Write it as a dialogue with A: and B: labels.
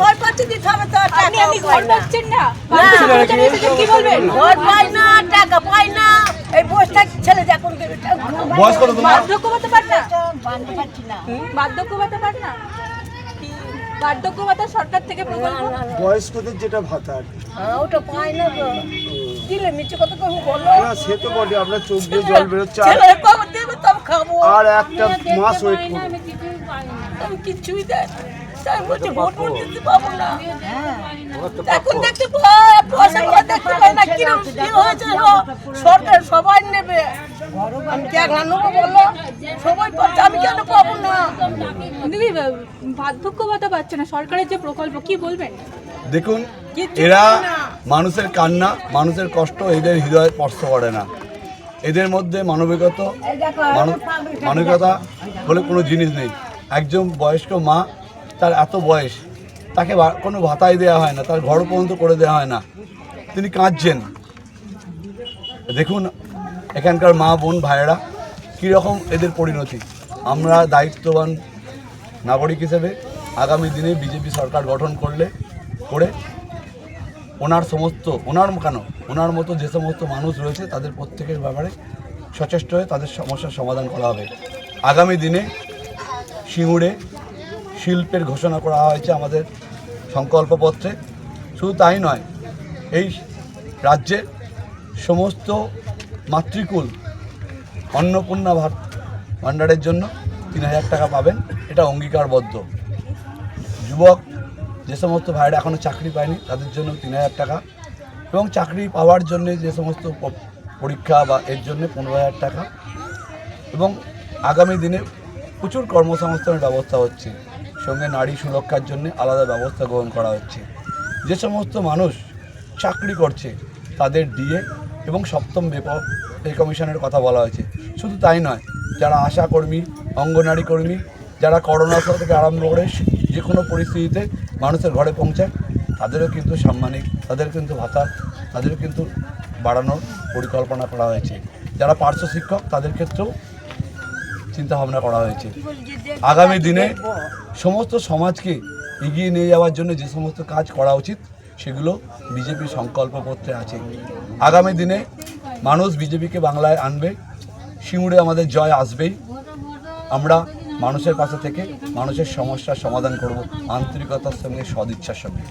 A: সরকারকে দিতে হবে তো
B: আপনি ঘর পাচ্ছেন না, কি বলবেন?
A: ঘর পাই না, টাকা পাই না, এই বসটা ছেলে যখন
C: বয়স কত তোমার?
B: বার্ধক্য ভাতা পান না?
A: বাঁধতে পারছি না।
B: বার্ধক্য ভাতা পান না? বার্ধক্য ভাতা সরকার থেকে প্রকল্প
D: বয়স্কদের যেটা ভাতা আর কি।
A: ওটা পাই না তো দিলে মিছে কথা তো বলো
D: না সে তো বটে, আপনার চোখ দিয়ে জল বেরোচ্ছে
A: ছেলে কবে দেবে তবে খাবো
D: আর একটা মাস ওয়েট করুন।
A: আমি কিছুই দেয় না। তাই বলছি ভোট দিতে পাবো না। এখন দেখতে পয়সা করে দেখতে পাই না কিরম কি হয়েছে সরকার সবাই নেবে আমি কি একলা নেবো বললো সবাই পাচ্ছে আমি কেন পাবো না
B: দিদি বার্ধক্য ভাতা পাচ্ছে না, সরকারের যে প্রকল্প কি বলবেন?
C: দেখুন, এরা মানুষের কান্না, মানুষের কষ্ট এদের হৃদয়ে স্পর্শ করে না। এদের মধ্যে মানবিকতা বলে কোনো জিনিস নেই। একজন বয়স্ক মা, তার এত বয়স, তাকে কোনো ভাতাই দেওয়া হয় না, তার ঘর পর্যন্ত করে দেওয়া হয় না, তিনি কাঁদছেন। দেখুন এখানকার মা বোন ভাইয়েরা কীরকম এদের পরিণতি। আমরা দায়িত্ববান নাগরিক হিসেবে আগামী দিনে বিজেপি সরকার গঠন করে ওনার মতো যে সমস্ত মানুষ রয়েছে তাদের প্রত্যেকের ব্যাপারে সচেষ্ট হয়ে তাদের সমস্যার সমাধান করা হবে। আগামী দিনে সিঙ্গুরে শিল্পের ঘোষণা করা হয়েছে আমাদের সংকল্পপত্রে। শুধু তাই নয়, এই রাজ্যে সমস্ত মাতৃকুল অন্নপূর্ণা ভাণ্ডারের জন্য 3000 টাকা পাবেন, এটা অঙ্গীকারবদ্ধ। যুবক যে সমস্ত ভাইরা এখনও চাকরি পায়নি তাদের জন্য 3000 টাকা, এবং চাকরি পাওয়ার জন্য যে সমস্ত পরীক্ষা বা এর জন্য 15,000 টাকা, এবং আগামী দিনে প্রচুর কর্মসংস্থানের ব্যবস্থা হচ্ছে। সঙ্গে নারী সুরক্ষার জন্য আলাদা ব্যবস্থা গ্রহণ করা হচ্ছে। যে সমস্ত মানুষ চাকরি করছে তাদের ডিএ এবং 7ম পে কমিশনের কথা বলা হয়েছে। শুধু তাই নয়, যারা আশা কর্মী, অঙ্গনারী কর্মী, যারা করোনা থেকে আরম্ভ করে যে কোনো পরিস্থিতিতে মানুষের ঘরে পৌঁছায়, তাদেরও কিন্তু সাম্মানিক, তাদের কিন্তু ভাতা, তাদের কিন্তু বাড়ানোর পরিকল্পনা করা হয়েছে। যারা পার্শ্ব শিক্ষক তাদের ক্ষেত্রেও চিন্তাভাবনা করা হয়েছে। আগামী দিনে সমস্ত সমাজকে এগিয়ে নিয়ে যাওয়ার জন্য যে সমস্ত কাজ করা উচিত সেগুলো বিজেপির সংকল্পপত্রে আছে। আগামী দিনে মানুষ বিজেপিকে বাংলায় আনবে, সিঙ্গুরে আমাদের জয় আসবেই। আমরা মানুষের পাশে থেকে মানুষের সমস্যার সমাধান করব আন্তরিকতার সঙ্গে, সদিচ্ছার সঙ্গে।